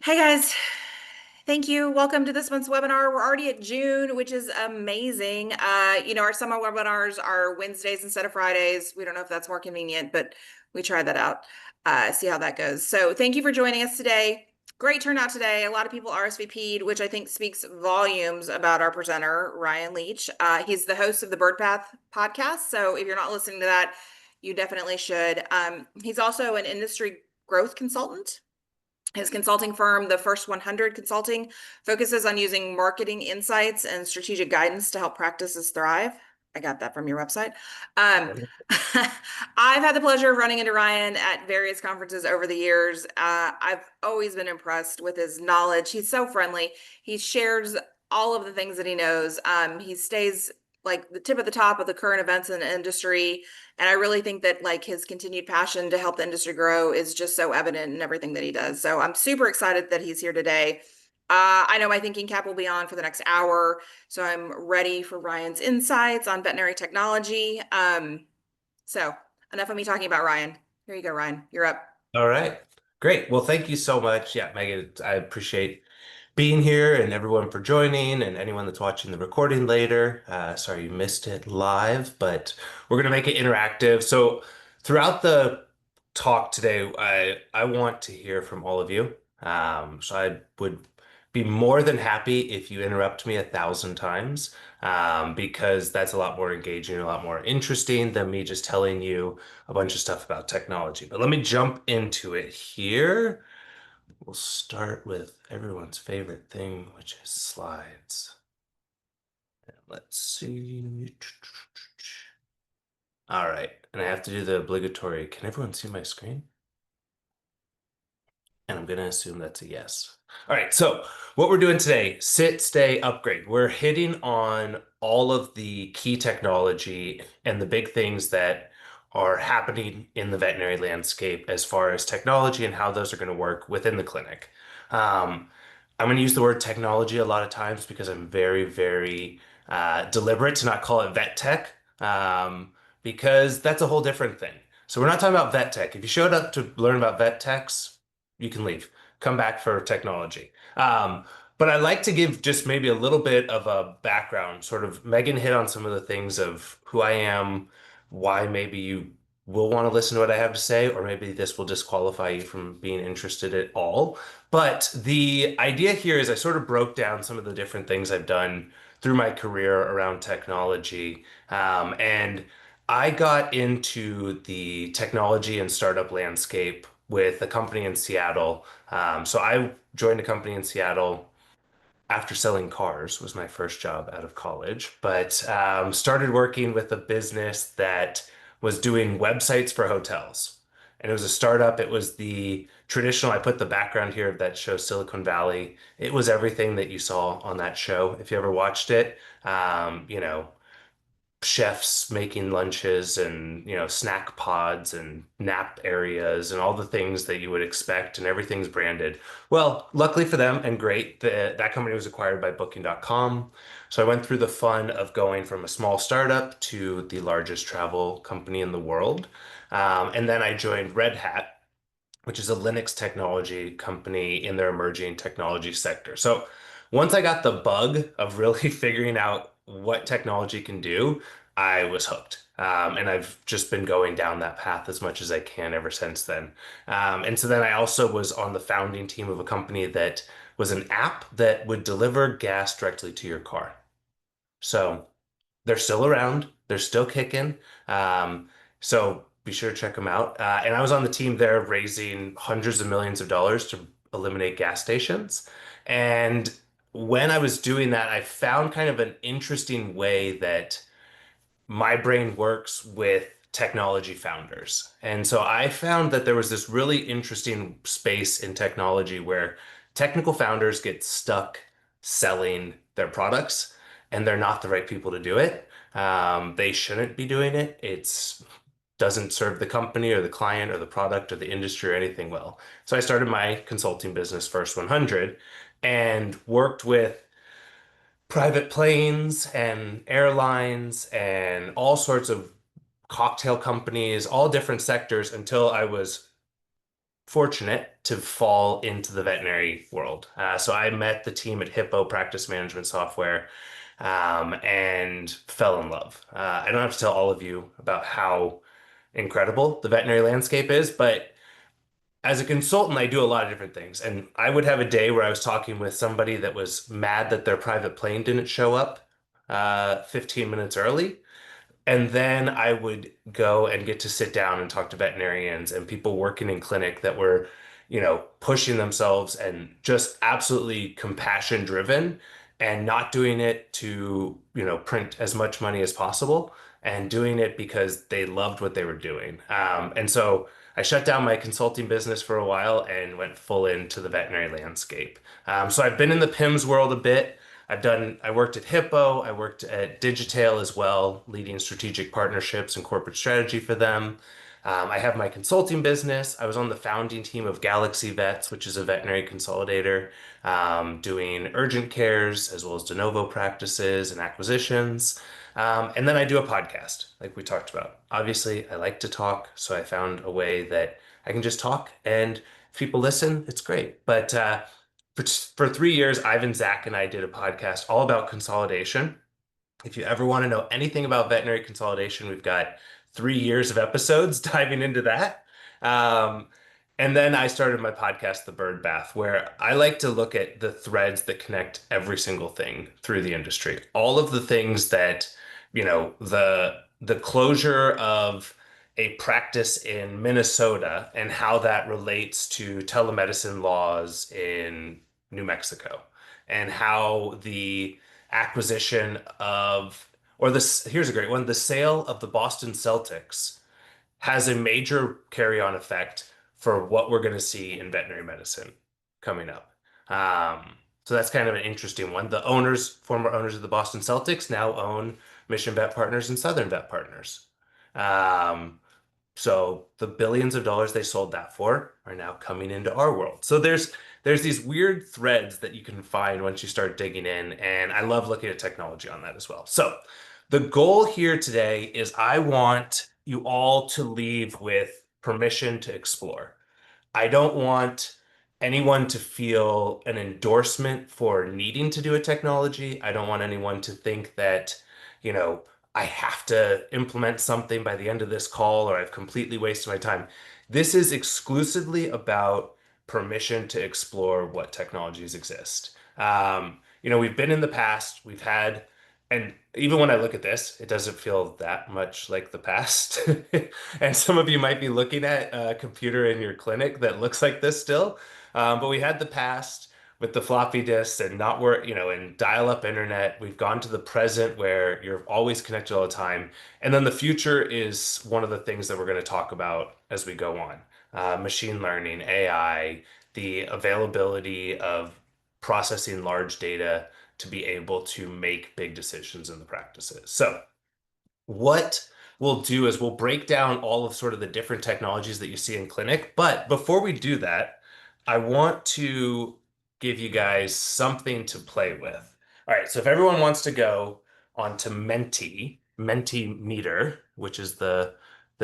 Hey guys, thank you. Welcome to this month's webinar. We're already at June, which is amazing. Our summer webinars are Wednesdays instead of Fridays. We don't know if that's more convenient, but we tried that out. See how that goes. So thank you for joining us today. Great turnout today. A lot of people RSVP'd, which I think speaks volumes about our presenter, Ryan Leech. He's the host of the Bird Path podcast. So if you're not listening to that, you definitely should. He's also an industry growth consultant. His consulting firm, the First 100 Consulting, focuses on using marketing insights and strategic guidance to help practices thrive. I got that from your website. Um, I've had the pleasure of running into Ryan at various conferences over the years. I've always been impressed with his knowledge. He's so friendly. He shares all of the things that he knows. He stays like the tip of the top of the current events in the industry. And I really think that like his continued passion to help the industry grow is just so evident in everything that he does. So I'm super excited that he's here today. I know my thinking cap will be on for the next hour, so I'm ready for Ryan's insights on veterinary technology. So enough of me talking about Ryan. Here you go, Ryan. You're up. All right. Great. Well, thank you so much. Yeah, Megan, I appreciate being here and everyone for joining and anyone that's watching the recording later. Sorry you missed it live, but we're going to make it interactive. So throughout the talk today, I want to hear from all of you. So I would be more than happy if you interrupt me 1,000 times, because that's a lot more engaging, a lot more interesting than me just telling you a bunch of stuff about technology. But let me jump into it here. We'll start with everyone's favorite thing, which is slides. Let's see. All right, and I have to do the obligatory. Can everyone see my screen? And I'm going to assume that's a yes. All right, so what we're doing today, sit, stay, upgrade. We're hitting on all of the key technology and the big things that are happening in the veterinary landscape as far as technology and how those are going to work within the clinic. I'm going to use the word technology a lot of times because I'm very, very deliberate to not call it vet tech, because that's a whole different thing. So we're not talking about vet tech. If you showed up to learn about vet techs, you can leave. Come back for technology. But I like to give just maybe a little bit of a background. Sort of Megan hit on some of the things of who I am, why maybe you will want to listen to what I have to say, or maybe this will disqualify you from being interested at all. But the idea here is I sort of broke down some of the different things I've done through my career around technology. And I got into the technology and startup landscape with a company in Seattle. So I joined a company in Seattle after selling cars, was my first job out of college, but started working with a business that was doing websites for hotels. And it was a startup. It was the traditional, I put the background here that shows Silicon Valley. It was everything that you saw on that show. If you ever watched it, chefs making lunches and snack pods and nap areas and all the things that you would expect, and everything's branded. Well, luckily for them and great that company was acquired by booking.com. So I went through the fun of going from a small startup to the largest travel company in the world. And then I joined Red Hat, which is a Linux technology company in their emerging technology sector. So once I got the bug of really figuring out what technology can do, I was hooked. And I've just been going down that path as much as I can ever since then. And so then I also was on the founding team of a company that was an app that would deliver gas directly to your car. So they're still around. They're still kicking. So be sure to check them out. And I was on the team there raising hundreds of millions of dollars to eliminate gas stations. And when I was doing that, I found kind of an interesting way that my brain works with technology founders. And so I found that there was this really interesting space in technology where technical founders get stuck selling their products and they're not the right people to do it. They shouldn't be doing it. It's doesn't serve the company or the client or the product or the industry or anything well. So I started my consulting business, First 100, and worked with private planes and airlines and all sorts of cocktail companies, all different sectors until I was fortunate to fall into the veterinary world. So I met the team at Hippo Practice Management Software and fell in love. I don't have to tell all of you about how incredible the veterinary landscape is, but as a consultant, I do a lot of different things. And I would have a day where I was talking with somebody that was mad that their private plane didn't show up 15 minutes early. And then I would go and get to sit down and talk to veterinarians and people working in clinic that were, pushing themselves and just absolutely compassion driven and not doing it to, print as much money as possible and doing it because they loved what they were doing. And so I shut down my consulting business for a while and went full into the veterinary landscape. So I've been in the PIMS world a bit. I worked at Hippo, I worked at Digitail as well, leading strategic partnerships and corporate strategy for them. I have my consulting business. I was on the founding team of Galaxy Vets, which is a veterinary consolidator, doing urgent cares as well as de novo practices and acquisitions. And then I do a podcast, like we talked about. Obviously, I like to talk, so I found a way that I can just talk, and if people listen, it's great. But for 3 years, Ivan, Zach, and I did a podcast all about consolidation. If you ever want to know anything about veterinary consolidation, we've got 3 years of episodes diving into that. Um, and then I started my podcast, The Bird Bath, where I like to look at the threads that connect every single thing through the industry. All of the things that, the closure of a practice in Minnesota and how that relates to telemedicine laws in New Mexico, and how the acquisition of, or this, here's a great one, the sale of the Boston Celtics has a major carry-on effect for what we're going to see in veterinary medicine coming up. So that's kind of an interesting one. The owners, former owners of the Boston Celtics, now own Mission Vet Partners and Southern Vet Partners. Um, so the billions of dollars they sold that for are now coming into our world. So there's these weird threads that you can find once you start digging in, and I love looking at technology on that as well. So the goal here today is I want you all to leave with permission to explore. I don't want anyone to feel an endorsement for needing to do a technology. I don't want anyone to think that, you know, I have to implement something by the end of this call or I've completely wasted my time. This is exclusively about permission to explore what technologies exist. We've been in the past, we've had, and even when I look at this, it doesn't feel that much like the past. And some of you might be looking at a computer in your clinic that looks like this still. But we had the past with the floppy disks and not work, and dial-up internet. We've gone to the present where you're always connected all the time. And then the future is one of the things that we're going to talk about as we go on. Machine learning, AI, the availability of processing large data to be able to make big decisions in the practices. So what we'll do is we'll break down all of sort of the different technologies that you see in clinic. But before we do that, I want to give you guys something to play with. All right, so if everyone wants to go onto Mentimeter, which is the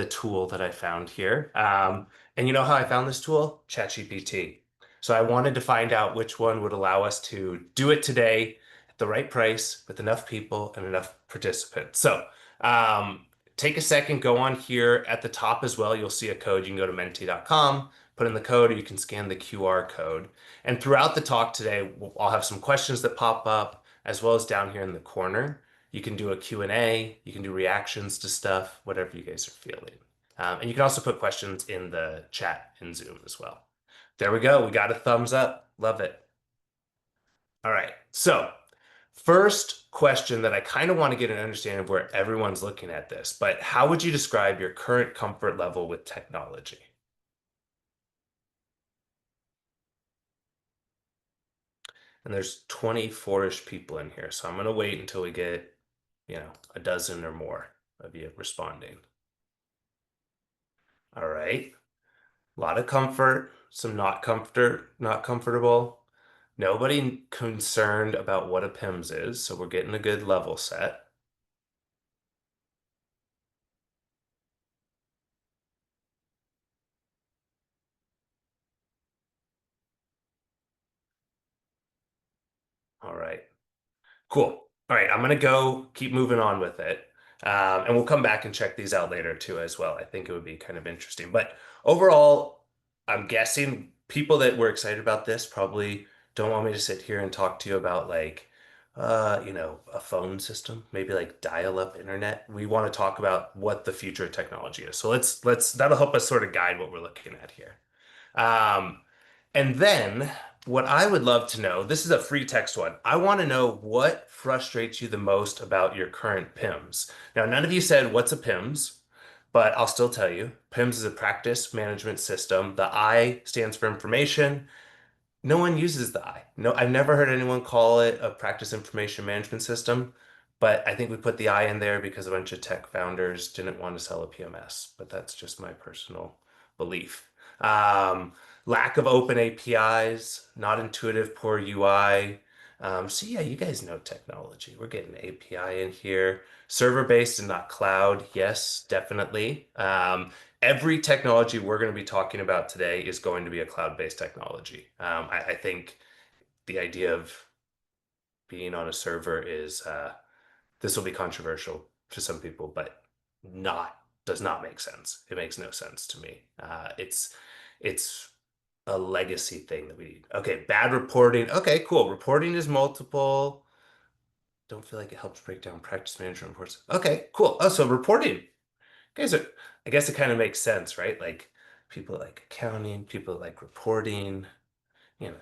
tool that I found here. And you know how I found this tool? ChatGPT. So I wanted to find out which one would allow us to do it today at the right price with enough people and enough participants. So um, take a second, go on here at the top as well. You'll see a code. You can go to menti.com, put in the code, or you can scan the QR code. And throughout the talk today, I'll have some questions that pop up, as well as down here in the corner. You can do a Q&A, you can do reactions to stuff, whatever you guys are feeling. And you can also put questions in the chat in Zoom as well. There we go. We got a thumbs up. Love it. All right. So first question that I kind of want to get an understanding of where everyone's looking at this, but how would you describe your current comfort level with technology? And there's 24-ish people in here, so I'm going to wait until we get, a dozen or more of you responding. All right. A lot of comfort, some not comfortable. Nobody concerned about what a PIMS is, so we're getting a good level set. All right. Cool. All right, I'm gonna go keep moving on with it. And we'll come back and check these out later too as well. I think it would be kind of interesting. But overall, I'm guessing people that were excited about this probably don't want me to sit here and talk to you about like a phone system, maybe like dial-up internet. We want to talk about what the future of technology is. So let's that'll help us sort of guide what we're looking at here. Um, and then what I would love to know, this is a free text one. I want to know what frustrates you the most about your current PIMS. Now, none of you said what's a PIMS, but I'll still tell you. PIMS is a practice management system. The I stands for information. No one uses the I. No, I've never heard anyone call it a practice information management system, but I think we put the I in there because a bunch of tech founders didn't want to sell a PMS, but that's just my personal belief. Um, Lack of open APIs, not intuitive, poor UI. So yeah, you guys know technology. We're getting API in here. Server-based and not cloud. Yes, definitely. Every technology we're going to be talking about today is going to be a cloud-based technology. I think the idea of being on a server is this will be controversial to some people, but not does not make sense. It makes no sense to me. It's a legacy thing that we need. Okay, bad reporting. Okay, cool. Reporting is multiple. Don't feel like it helps break down practice management reports. Okay, cool. Oh, so reporting. Guys are, I guess it kind of makes sense, right? Like people like accounting, people like reporting, you know,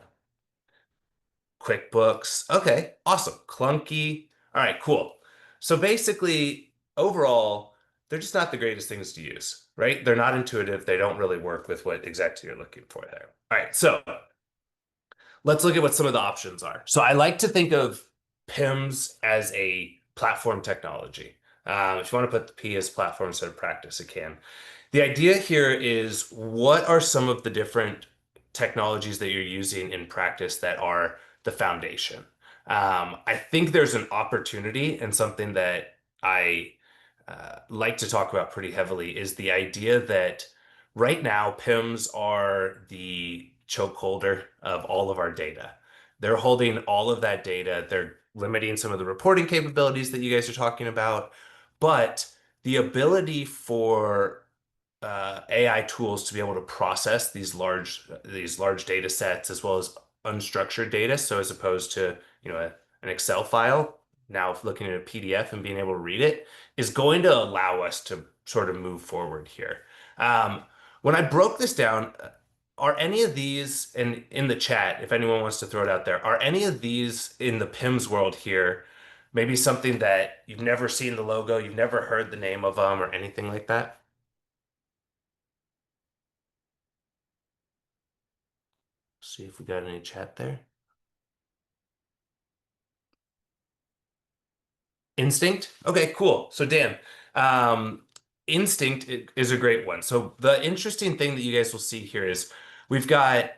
QuickBooks. Okay, awesome. Clunky. All right, cool. So basically, overall, they're just not the greatest things to use, right? They're not intuitive. They don't really work with what exactly you're looking for there. All right, so let's look at what some of the options are. So I like to think of PIMS as a platform technology. If you want to put the P as platform instead of practice, it can. The idea here is what are some of the different technologies that you're using in practice that are the foundation? I think there's an opportunity and something that I like to talk about pretty heavily is the idea that right now PIMS are the choke holder of all of our data. They're holding all of that data. They're limiting some of the reporting capabilities that you guys are talking about, but the ability for AI tools to be able to process these large data sets as well as unstructured data. So as opposed to an Excel file, now looking at a PDF and being able to read it is going to allow us to sort of move forward here. Um, when I broke this down, are any of these in the chat, if anyone wants to throw it out there, are any of these in the PIMS world here? Maybe something that you've never seen the logo, you've never heard the name of them or anything like that? See if we got any chat there. Instinct? Okay, cool. So Dan, um, Instinct is a great one. So the interesting thing that you guys will see here is we've got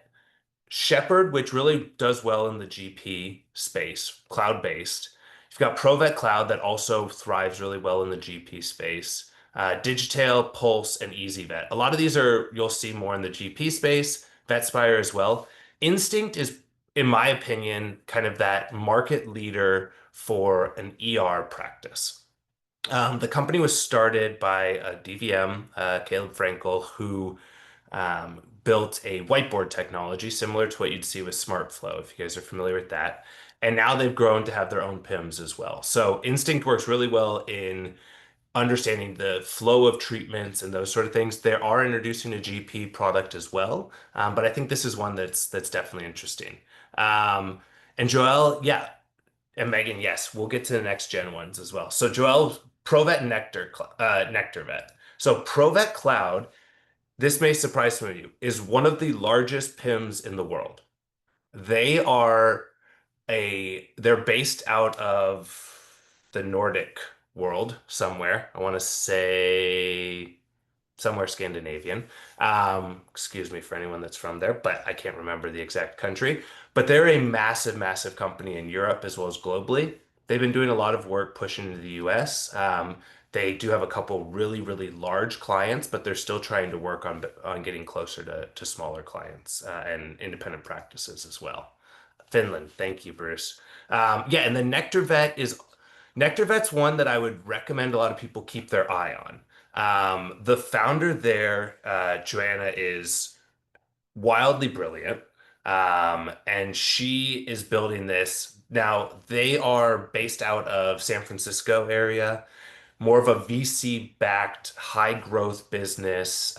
Shepherd, which really does well in the GP space, cloud-based. You've got Provet Cloud that also thrives really well in the GP space. Digitail, Pulse, and EasyVet. A lot of these are you'll see more in the GP space, VetSpire as well. Instinct is, in my opinion, kind of that market leader for an ER practice. The company was started by a DVM, Caleb Frankel, who built a whiteboard technology similar to what you'd see with SmartFlow, if you guys are familiar with that. And now they've grown to have their own PIMs as well. So Instinct works really well in understanding the flow of treatments and those sort of things. They are introducing a GP product as well, but I think this is one that's definitely interesting. Um, and Joel, yeah, and Megan, yes, we'll get to the next gen ones as well. So Joel, Provet Nectar Vet. So Provet Cloud, this may surprise some of you, is one of the largest PIMs in the world. They are they're based out of the Nordic world somewhere. I want to say somewhere Scandinavian. Excuse me for anyone that's from there, but I can't remember the exact country. But they're a massive, massive company in Europe as well as globally. They've been doing a lot of work pushing into the US. They do have a couple really, really large clients, but they're still trying to work on getting closer to smaller clients and independent practices as well. Finland. Thank you, Bruce. Yeah, and then Nectar Vet's one that I would recommend a lot of people keep their eye on. The founder there, Joanna, is wildly brilliant. And she is building this. Now, they are based out of San Francisco area, more of a VC-backed, high-growth business,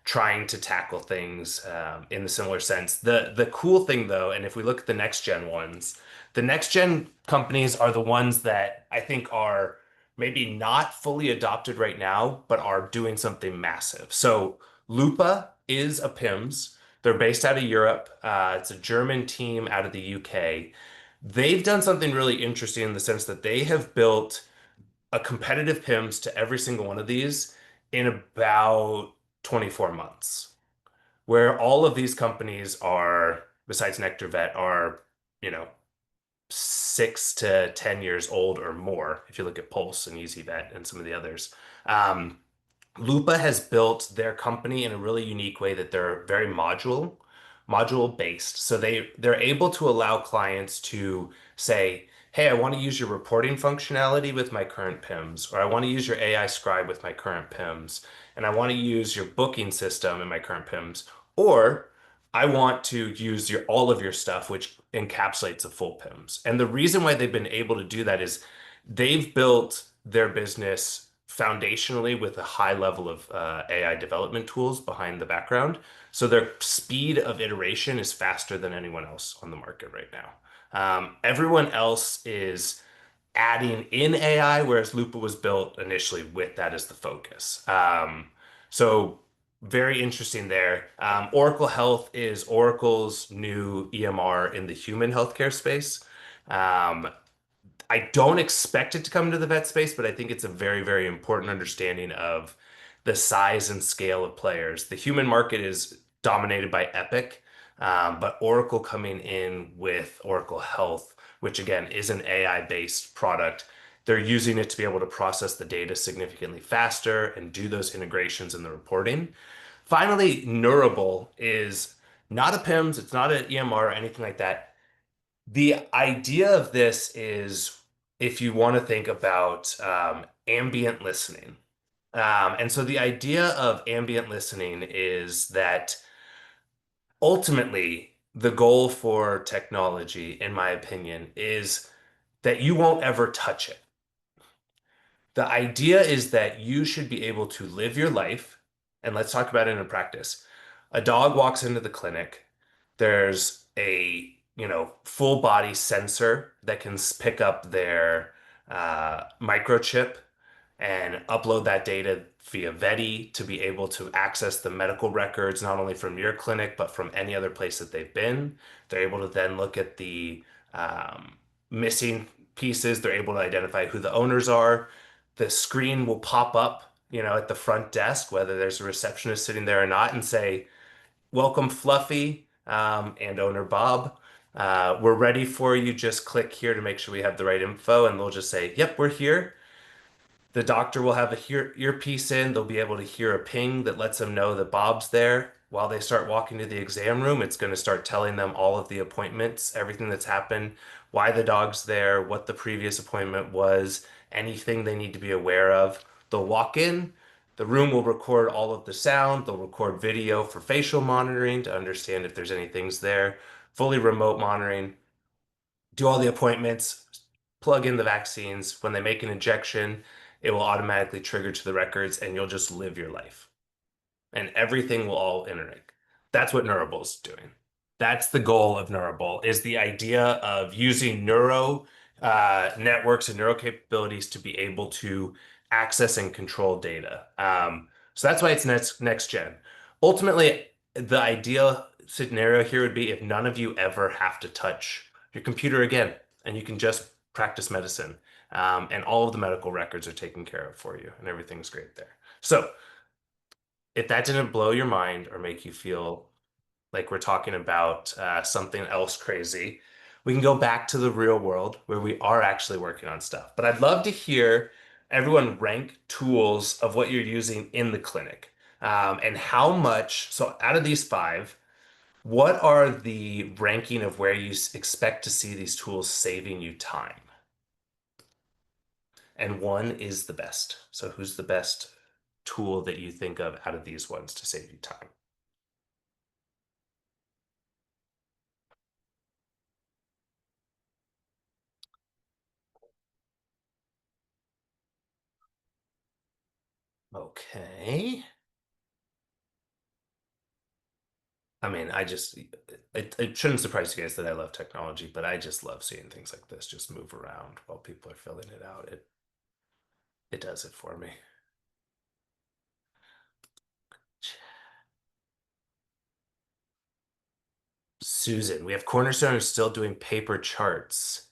trying to tackle things in the similar sense. The cool thing, though, and if we look at the next gen ones, the next gen companies are the ones that I think are maybe not fully adopted right now, but are doing something massive. So Lupa is a PIMS. They're based out of Europe. It's a German team out of the UK. They've done something really interesting in the sense that they have built a competitive PIMS to every single one of these in about 24 months, where all of these companies are, besides NectarVet, are, you know, 6 to 10 years old or more, if you look at Pulse and EasyVet and some of the others. Um, Lupa has built their company in a really unique way that they're very module based. So they're able to allow clients to say, "Hey, I want to use your reporting functionality with my current PIMS, or I want to use your AI scribe with my current PIMS, and I want to use your booking system in my current PIMS, or I want to use your all of your stuff, which encapsulates a full PIMS." And the reason why they've been able to do that is they've built their business foundationally with a high level of AI development tools behind the background. So their speed of iteration is faster than anyone else on the market right now. Everyone else is adding in AI, whereas Lupa was built initially with that as the focus. So very interesting there. Oracle Health is Oracle's new EMR in the human healthcare space. Um, I don't expect it to come to the vet space, but I think it's a very, very important understanding of the size and scale of players. The human market is dominated by Epic, but Oracle coming in with Oracle Health, which again is an AI-based product, they're using it to be able to process the data significantly faster and do those integrations in the reporting. Finally, Neurable is not a PIMS, it's not an EMR or anything like that. The idea of this is if you want to think about ambient listening. And so the idea of ambient listening is that ultimately the goal for technology, in my opinion, is that you won't ever touch it. The idea is that you should be able to live your life, and let's talk about it in practice. A dog walks into the clinic, there's a, full body sensor that can pick up their microchip and upload that data via Veti to be able to access the medical records, not only from your clinic, but from any other place that they've been. They're able to then look at the missing pieces. They're able to identify who the owners are. The screen will pop up, at the front desk, whether there's a receptionist sitting there or not, and say, "Welcome, Fluffy, and owner Bob. We're ready for you. Just click here to make sure we have the right info." And they'll just say, "Yep, we're here." The doctor will have a earpiece in. They'll be able to hear a ping that lets them know that Bob's there. While they start walking to the exam room, it's going to start telling them all of the appointments, everything that's happened, why the dog's there, what the previous appointment was, anything they need to be aware of. They'll walk in. The room will record all of the sound. They'll record video for facial monitoring to understand if there's any things there. Fully remote monitoring. Do all the appointments, plug in the vaccines. When they make an injection, it will automatically trigger to the records and you'll just live your life. And everything will all interlink. That's what Neurable's doing. That's the goal of Neurable, is the idea of using neuro networks and neuro capabilities to be able to access and control data. So that's why it's next gen. Ultimately, the ideal scenario here would be if none of you ever have to touch your computer again, and you can just practice medicine, and all of the medical records are taken care of for you, and everything's great there. So if that didn't blow your mind or make you feel like we're talking about something else crazy, we can go back to the real world where we are actually working on stuff. But I'd love to hear everyone rank tools of what you're using in the clinic, and how much. So out of these five, What are the ranking of where you expect to see these tools saving you time? And one is the best. So who's the best tool that you think of out of these ones to save you time? Okay. I mean, it shouldn't surprise you guys that I love technology, but I just love seeing things like this just move around while people are filling it out. It does it for me. Susan, we have Cornerstone who's still doing paper charts.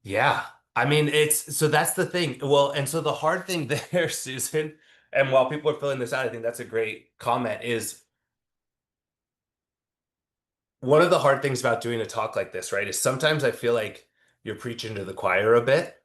Yeah. I mean, it's so that's the thing. Well, and so the hard thing there, Susan, and while people are filling this out, I think that's a great comment, is one of the hard things about doing a talk like this, right, is sometimes I feel like you're preaching to the choir a bit.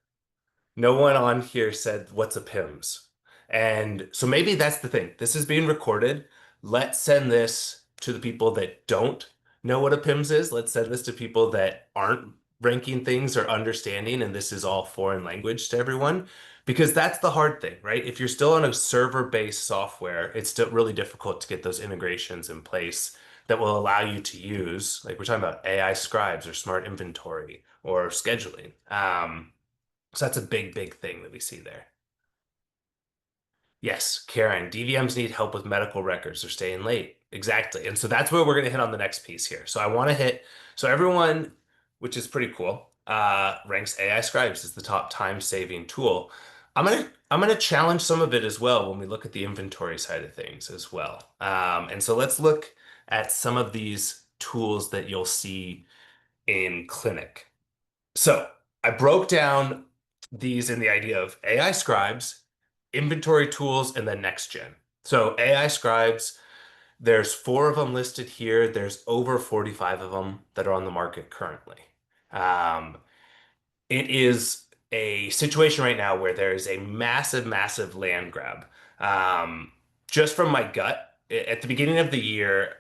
No one on here said, "What's a PIMS?" And so maybe that's the thing. This is being recorded. Let's send this to the people that don't know what a PIMS is. Let's send this to people that aren't ranking things or understanding, and this is all foreign language to everyone. Because that's the hard thing, right? If you're still on a server-based software, it's still really difficult to get those integrations in place that will allow you to use, like we're talking about AI scribes or smart inventory or scheduling. So that's a big, big thing that we see there. Yes, Karen, DVMs need help with medical records. They're staying late. Exactly. And so that's where we're going to hit on the next piece here. So I want to hit, so everyone, which is pretty cool, ranks AI Scribes as the top time-saving tool. I'm gonna challenge some of it as well when we look at the inventory side of things as well. And so let's look at some of these tools that you'll see in clinic. So I broke down these in the idea of AI scribes, inventory tools, and then next gen. So AI scribes, there's four of them listed here. There's over 45 of them that are on the market currently. Um, it is a situation right now where there is a massive, massive land grab. Um, just from my gut, at the beginning of the year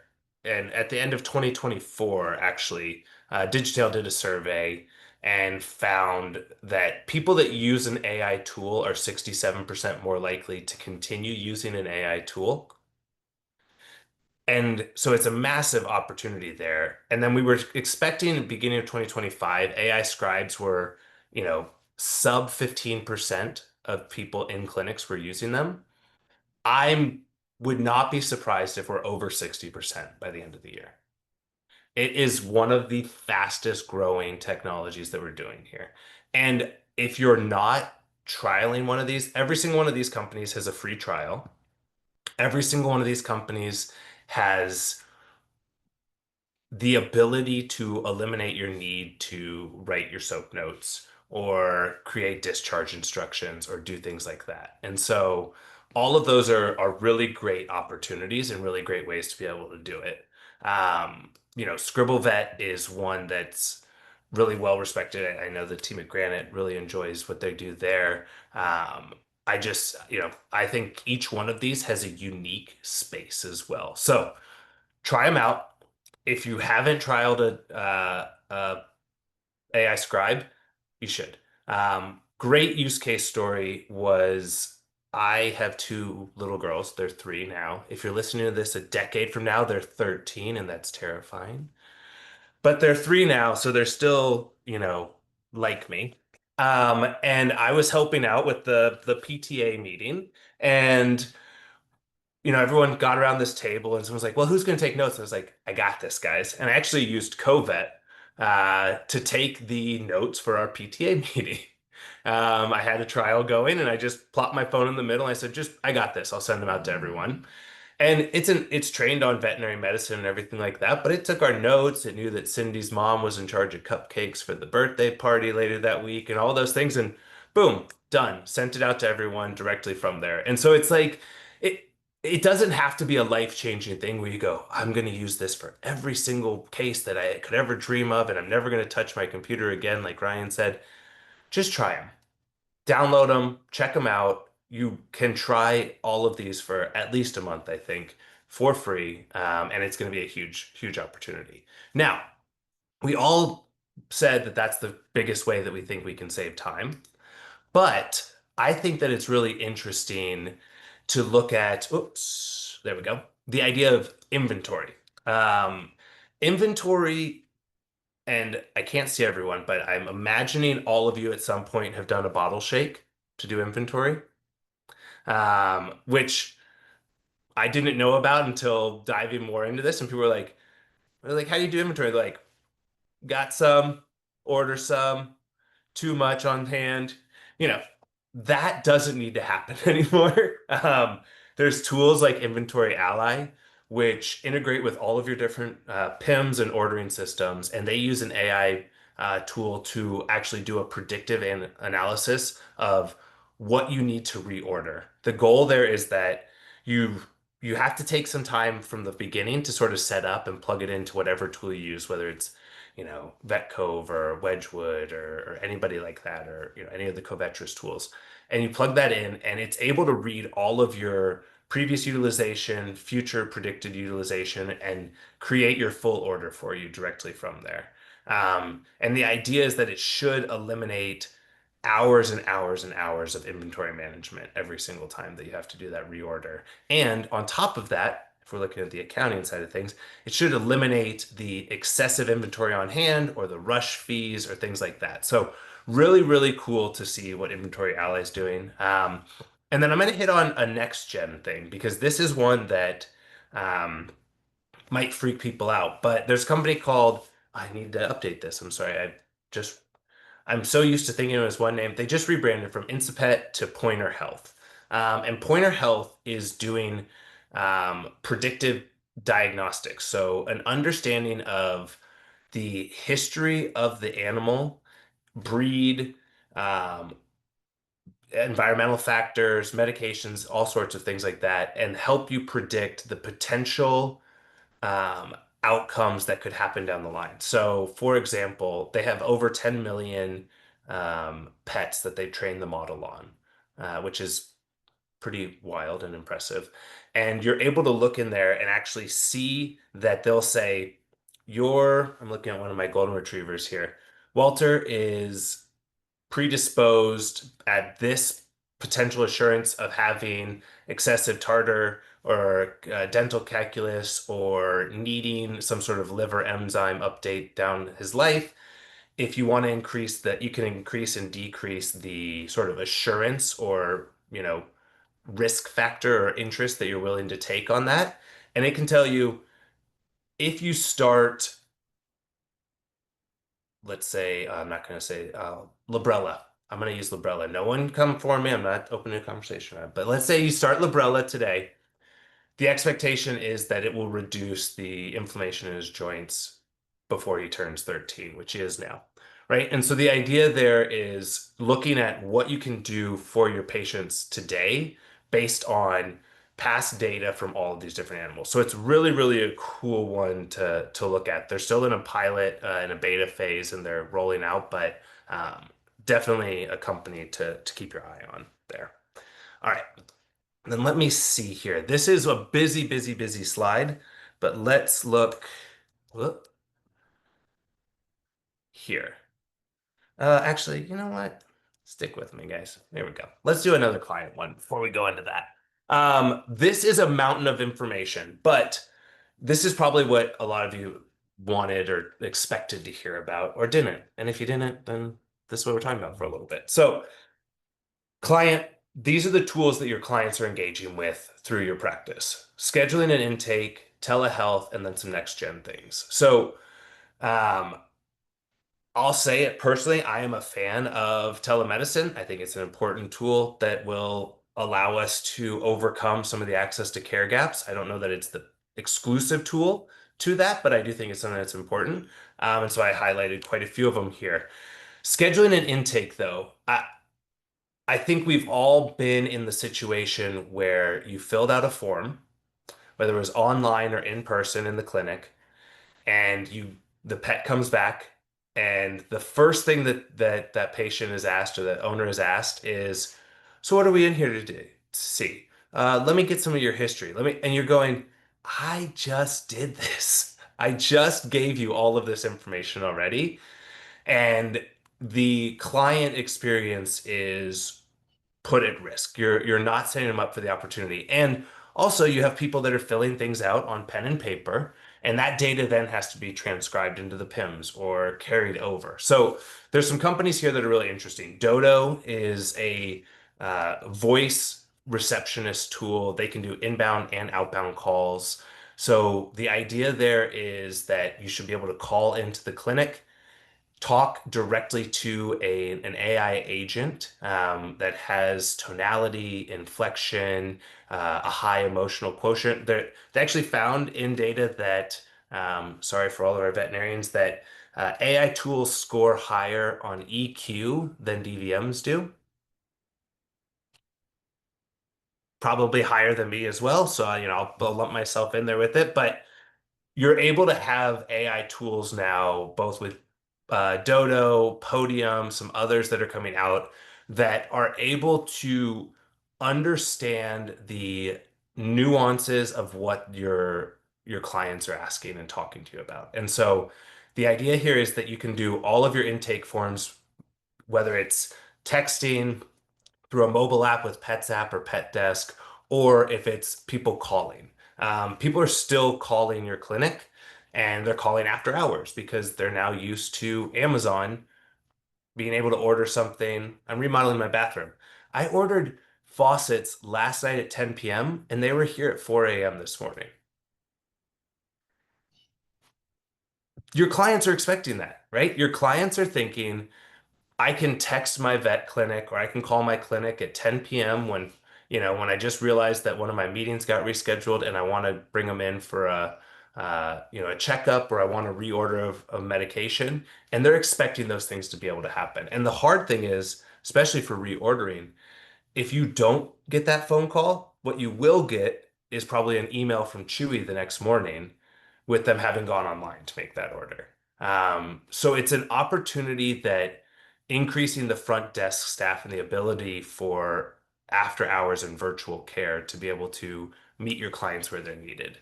and at the end of 2024, actually, Digital did a survey and found that people that use an AI tool are 67% more likely to continue using an AI tool, and so it's a massive opportunity there. And then we were expecting at the beginning of 2025, AI scribes were, you know, sub 15% of people in clinics were using them. I would not be surprised if we're over 60% by the end of the year. It is one of the fastest growing technologies that we're doing here. And if you're not trialing one of these, every single one of these companies has a free trial. Every single one of these companies has the ability to eliminate your need to write your soap notes or create discharge instructions or do things like that. And so all of those are really great opportunities and really great ways to be able to do it. ScribbleVet is one that's really well respected. I know the team at Granite really enjoys what they do there. I think each one of these has a unique space as well. So try them out. If you haven't trialed a AI Scribe, you should. Great use case story was I have two little girls. They're three now. If you're listening to this a decade from now, they're 13, and that's terrifying. But they're three now, so they're still, like me. And I was helping out with the PTA meeting, and everyone got around this table and someone's like, well, who's going to take notes? And I was like, I got this, guys. And I actually used Covet to take the notes for our PTA meeting. I had a trial going and I just plopped my phone in the middle. And I said, I got this. I'll send them out to everyone. And it's trained on veterinary medicine and everything like that, but it took our notes. It knew that Cindy's mom was in charge of cupcakes for the birthday party later that week and all those things. And boom, done. Sent it out to everyone directly from there. And so it's like it it doesn't have to be a life-changing thing where you go, I'm going to use this for every single case that I could ever dream of, and I'm never going to touch my computer again, like Ryan said. Just try them. Download them, check them out. You can try all of these for at least a month, I think, for free, and it's going to be a huge, huge opportunity. Now, we all said that that's the biggest way that we think we can save time, but I think that it's really interesting to look at, oops, there we go, the idea of inventory. Um, Inventory, and I can't see everyone, but I'm imagining all of you at some point have done a bottle shake to do inventory, which I didn't know about until diving more into this. And people were like, how do you do inventory? They're like, got some, order some, too much on hand. You know, that doesn't need to happen anymore. There's tools like Inventory Ally, which integrate with all of your different PIMs and ordering systems, and they use an AI tool to actually do a predictive analysis of what you need to reorder. The goal there is that you you have to take some time from the beginning to sort of set up and plug it into whatever tool you use, whether it's Vet Cove or Wedgwood or anybody like that, or any of the Covetrus tools. And you plug that in, and it's able to read all of your previous utilization, future predicted utilization, and create your full order for you directly from there. And the idea is that it should eliminate hours and hours and hours of inventory management every single time that you have to do that reorder. And on top of that, if we're looking at the accounting side of things, it should eliminate the excessive inventory on hand or the rush fees or things like that. So really, really cool to see what Inventory Ally is doing. And then I'm going to hit on a next gen thing because this is one that um, might freak people out. But there's a company called, I need to update this. I'm sorry. Just I'm so used to thinking of it as one name. They just rebranded from Instapet to Pointer Health. And Pointer Health is doing predictive diagnostics. So, an understanding of the history of the animal, breed, um, environmental factors, medications, all sorts of things like that, and help you predict the potential um, outcomes that could happen down the line. So, for example, they have over 10 million pets that they train the model on, which is pretty wild and impressive. And you're able to look in there and actually see that they'll say, I'm looking at one of my golden retrievers here. Walter is predisposed at this potential assurance of having excessive tartar or dental calculus or needing some sort of liver enzyme update down his life. If you want to increase that, you can increase and decrease the sort of assurance or, risk factor or interest that you're willing to take on that. And it can tell you if you start, let's say, I'm not going to say Librela. I'm going to use Librela. No one come for me. I'm not opening a conversation on it. But let's say you start Librela today. The expectation is that it will reduce the inflammation in his joints before he turns 13, which he is now, right? And so the idea there is looking at what you can do for your patients today based on past data from all of these different animals. So it's really, really a cool one to look at. They're still in a pilot in a beta phase and they're rolling out, but definitely a company to keep your eye on there. All right. Then let me see here. This is a busy, busy, busy slide, but let's look whoop, here. Actually, you know what? Stick with me, guys. There we go. Let's do another client one before we go into that. This is a mountain of information, but this is probably what a lot of you wanted or expected to hear about or didn't. And if you didn't, then this is what we're talking about for a little bit. So client, these are the tools that your clients are engaging with through your practice. Scheduling an intake, telehealth, and then some next gen things. So um, I'll say it personally, I am a fan of telemedicine. I think it's an important tool that will allow us to overcome some of the access to care gaps. I don't know that it's the exclusive tool to that, but I do think it's something that's important. And so I highlighted quite a few of them here. Scheduling an intake, though, I think we've all been in the situation where you filled out a form, whether it was online or in person in the clinic, and the pet comes back, and the first thing that patient is asked or that owner is asked is, "So what are we in here to do? To see? Let me get some of your history. And you're going." I just did this. I just gave you all of this information already. And the client experience is put at risk. You're not setting them up for the opportunity. And also you have people that are filling things out on pen and paper, and that data then has to be transcribed into the PIMS or carried over. So there's some companies here that are really interesting. Dodo is a voice receptionist tool. They can do inbound and outbound calls. So the idea there is that you should be able to call into the clinic, talk directly to an AI agent that has tonality, inflection, a high emotional quotient. They actually found in data that, sorry for all of our veterinarians, that AI tools score higher on EQ than DVMs do. Probably higher than me as well. So, I'll lump myself in there with it. But you're able to have AI tools now, both with Dodo, Podium, some others that are coming out that are able to understand the nuances of what your clients are asking and talking to you about. And so the idea here is that you can do all of your intake forms, whether it's texting, through a mobile app with Pets app or Pet Desk, or if it's people calling. People are still calling your clinic and they're calling after hours because they're now used to Amazon being able to order something. I'm remodeling my bathroom. I ordered faucets last night at 10 p.m. and they were here at 4 a.m. this morning. Your clients are expecting that, right? Your clients are thinking, I can text my vet clinic or I can call my clinic at 10 p.m. when I just realized that one of my meetings got rescheduled and I want to bring them in for a checkup, or I want a reorder of medication. And they're expecting those things to be able to happen. And the hard thing is, especially for reordering, if you don't get that phone call, what you will get is probably an email from Chewy the next morning with them having gone online to make that order. So it's an opportunity that increasing the front desk staff and the ability for after hours and virtual care to be able to meet your clients where they're needed.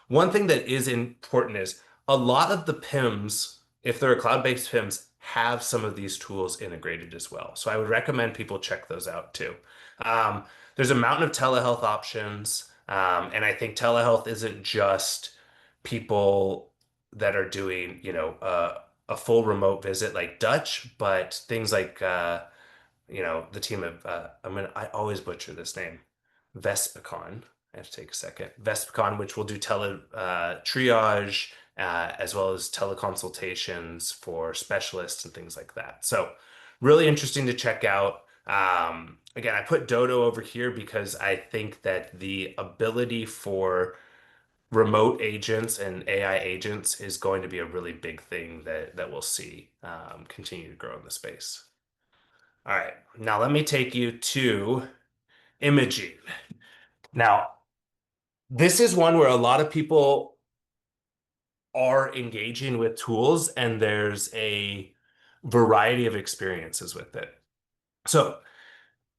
One thing that is important is a lot of the PIMS, if they're a cloud-based PIMS, have some of these tools integrated as well. So I would recommend people check those out too. Um, there's a mountain of telehealth options, and I think telehealth isn't just people that are doing, a full remote visit like Dutch, but things like the team of I always butcher this name, Vespicon. I have to take a second. Vespicon, which will do tele triage as well as teleconsultations for specialists and things like that. So really interesting to check out. Again, I put Dodo over here because I think that the ability for remote agents and AI agents is going to be a really big thing that we'll see continue to grow in the space. All right, now let me take you to imaging. Now, this is one where a lot of people are engaging with tools, and there's a variety of experiences with it. So,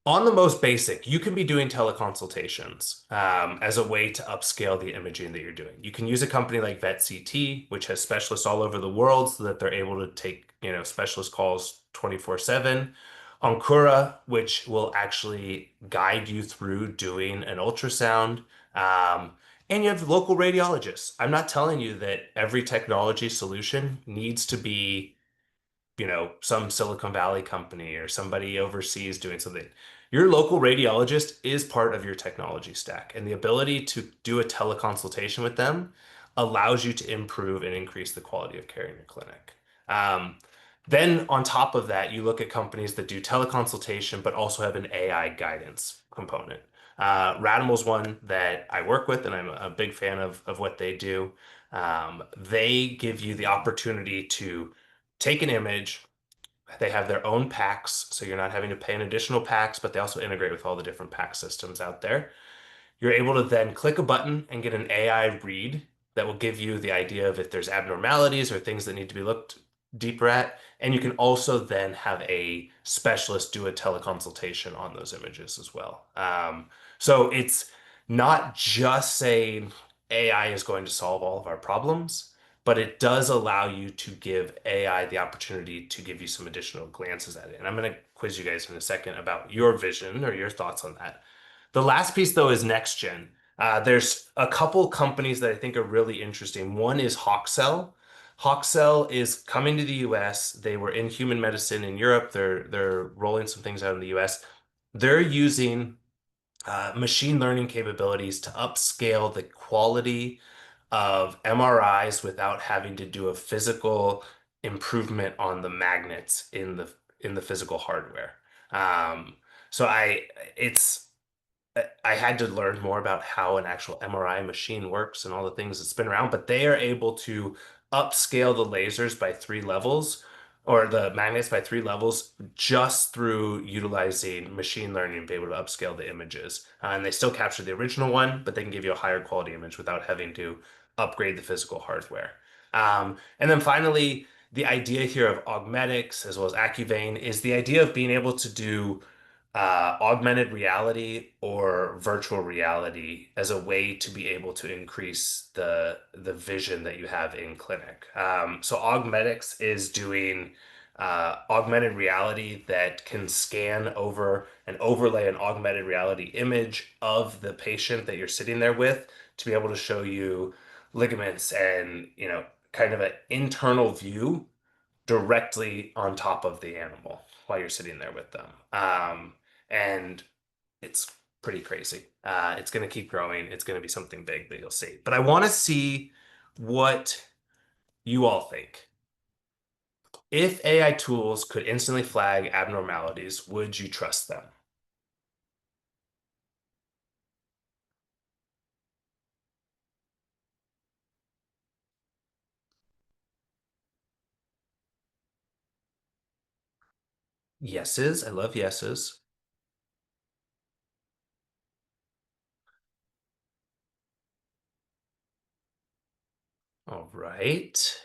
on the most basic, you can be doing teleconsultations as a way to upscale the imaging that you're doing. You can use a company like VetCT, which has specialists all over the world so that they're able to take, specialist calls 24/7. Oncura, which will actually guide you through doing an ultrasound. Um, and you have local radiologists. I'm not telling you that every technology solution needs to be some Silicon Valley company or somebody overseas doing something. Your local radiologist is part of your technology stack, and the ability to do a teleconsultation with them allows you to improve and increase the quality of care in your clinic. Um, then on top of that, you look at companies that do teleconsultation, but also have an AI guidance component. Radimal's one that I work with, and I'm a big fan of what they do. They give you the opportunity to take an image. They have their own packs, so you're not having to pay an additional packs, but they also integrate with all the different pack systems out there. You're able to then click a button and get an AI read that will give you the idea of if there's abnormalities or things that need to be looked deeper at. And you can also then have a specialist do a teleconsultation on those images as well. So it's not just saying, AI is going to solve all of our problems, but it does allow you to give AI the opportunity to give you some additional glances at it. And I'm going to quiz you guys in a second about your vision or your thoughts on that. The last piece, though, is next gen. There's a couple companies that I think are really interesting. One is Hawkcell. Hawkcell is coming to the US. They were in human medicine in Europe. They're rolling some things out in the US. They're using machine learning capabilities to upscale the quality of MRIs without having to do a physical improvement on the magnets in the physical hardware. Um, so it's I had to learn more about how an actual MRI machine works and all the things that spin around, but they are able to upscale the lasers by 3 levels or the magnets by 3 levels just through utilizing machine learning to be able to upscale the images. And they still capture the original one, but they can give you a higher quality image without having to upgrade the physical hardware. And then finally, the idea here of augmetics as well as Accuvane is the idea of being able to do augmented reality or virtual reality as a way to be able to increase the vision that you have in clinic. So Augmetics is doing augmented reality that can scan over and overlay an augmented reality image of the patient that you're sitting there with to be able to show you ligaments and kind of an internal view directly on top of the animal while you're sitting there with them. And it's pretty crazy. It's going to keep growing. It's going to be something big that you'll see. But I want to see what you all think. If AI tools could instantly flag abnormalities, would you trust them? Yeses. I love yeses. All right.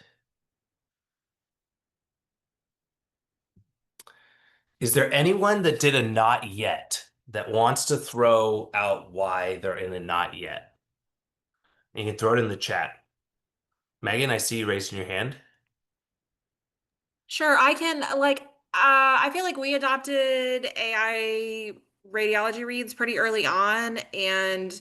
Is there anyone that did a not yet that wants to throw out why they're in a not yet? You can throw it in the chat. Megan, I see you raising your hand. Sure, I can I feel like we adopted AI radiology reads pretty early on, and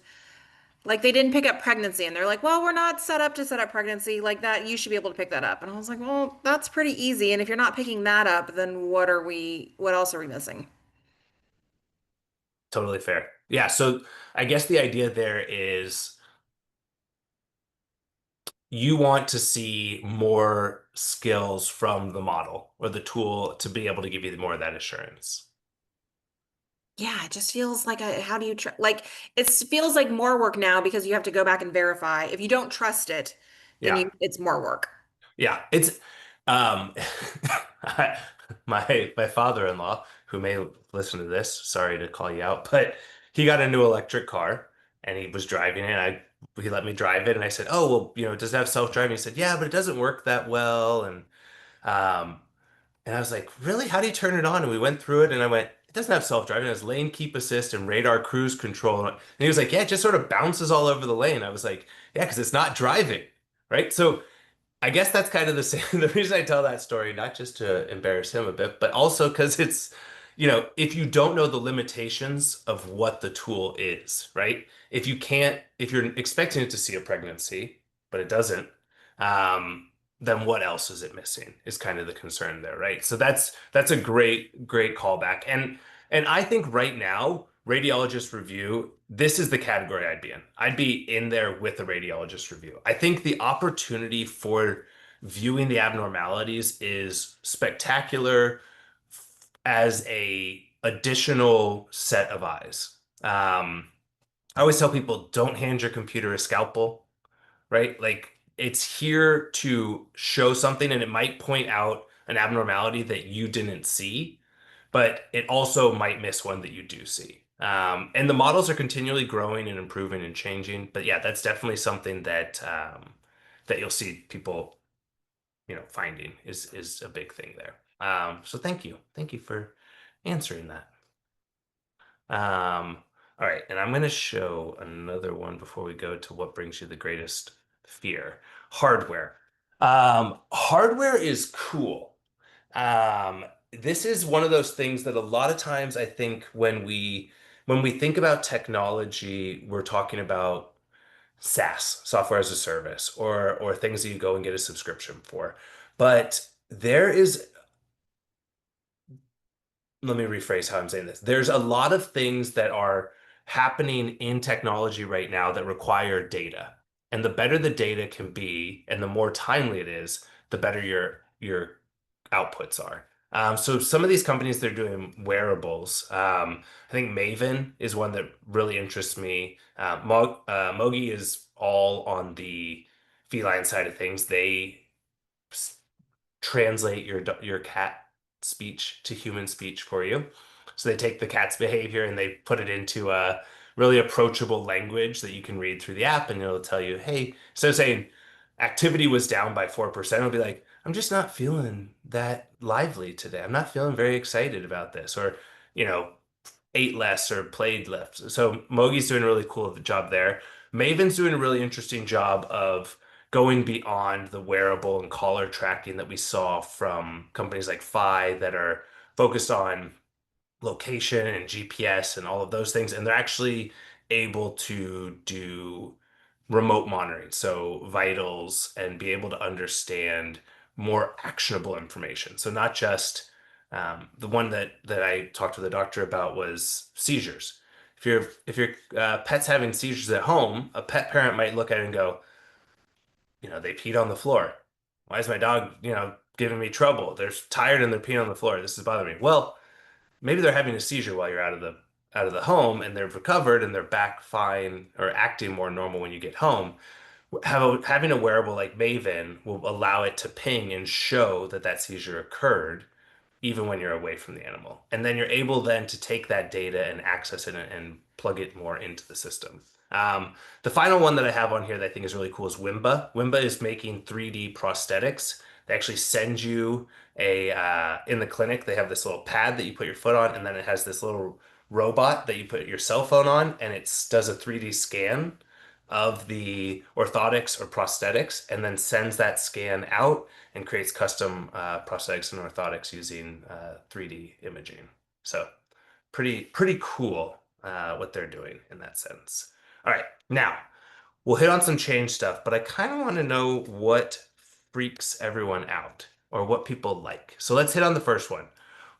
like they didn't pick up pregnancy, and they're like, well, we're not set up to set up pregnancy like that. You should be able to pick that up. And I was like, well, that's pretty easy. And if you're not picking that up, then what else are we missing? Totally fair. Yeah, so I guess the idea there is you want to see more skills from the model or the tool to be able to give you more of that assurance. Yeah, it just feels like how do you tr like it feels like more work now because you have to go back and verify. If you don't trust it, then Yeah. it's more work. Yeah, it's um my father-in-law who may listen to this, sorry to call you out, but he got a new electric car and he was driving it. He let me drive it and I said, "Oh, well, does it have self-driving?" He said, "Yeah, but it doesn't work that well." Um and I was like, "Really? How do you turn it on?" And we went through it and I went, "It doesn't have self-driving. It has lane keep assist and radar cruise control." And he was like, "Yeah, it just sort of bounces all over the lane." I was like, "Yeah, because it's not driving." Right? So I guess that's kind of the same. The reason I tell that story, not just to embarrass him a bit, but also because if you don't know the limitations of what the tool is, right? If you're expecting it to see a pregnancy, but it doesn't, then what else is it missing? Is kind of the concern there, right? So that's a great callback. And I think right now, radiologist review, this is the category I'd be in. I'd be in there with the radiologist review. I think the opportunity for viewing the abnormalities is spectacular as a additional set of eyes. I always tell people don't hand your computer a scalpel, right? Like it's here to show something and it might point out an abnormality that you didn't see, but it also might miss one that you do see. And the models are continually growing and improving and changing. But yeah, that's definitely something that you'll see people, finding is a big thing there. So thank you for answering that. Um, All right, and I'm going to show another one before we go to what brings you the greatest fear. Hardware. Hardware is cool. This is one of those things that a lot of times I think when we think about technology, we're talking about SaaS, software as a service, or things that you go and get a subscription for. But there is let me rephrase how I'm saying this. There's a lot of things that are happening in technology right now that require data. And the better the data can be, and the more timely it is, the better your outputs are. So some of these companies they're doing wearables. I think Maven is one that really interests me. Mogi is all on the feline side of things. They translate your cat speech to human speech for you. So they take the cat's behavior and they put it into a really approachable language that you can read through the app, and it'll tell you, hey, instead of saying activity was down by 4%, it'll be like, I'm just not feeling that lively today. I'm not feeling very excited about this. Or, you know, ate less or played less. So Mogi's doing a really cool job there. Maven's doing a really interesting job of going beyond the wearable and collar tracking that we saw from companies like Fi that are focused on location and GPS and all of those things. And they're actually able to do remote monitoring, so vitals, and be able to understand more actionable information. So not just the one that I talked to the doctor about was seizures. If your pet's having seizures at home, a pet parent might look at it and go, they peed on the floor. Why is my dog, giving me trouble? They're tired and they're peeing on the floor. This is bothering me. Well, maybe they're having a seizure while you're out of the home and they've recovered and they're back fine or acting more normal when you get home. Having a wearable like Maven will allow it to ping and show that that seizure occurred even when you're away from the animal. And then you're able then to take that data and access it and plug it more into the system. The final one that I have on here that I think is really cool is Wimba. Wimba is making 3D prosthetics. They actually send you in the clinic, they have this little pad that you put your foot on, and then it has this little robot that you put your cell phone on, and it does a 3D scan of the orthotics or prosthetics, and then sends that scan out and creates custom prosthetics and orthotics using 3D imaging. So pretty cool what they're doing in that sense. All right, now we'll hit on some change stuff, but I kind of want to know what freaks everyone out or what people like. So let's hit on the first one.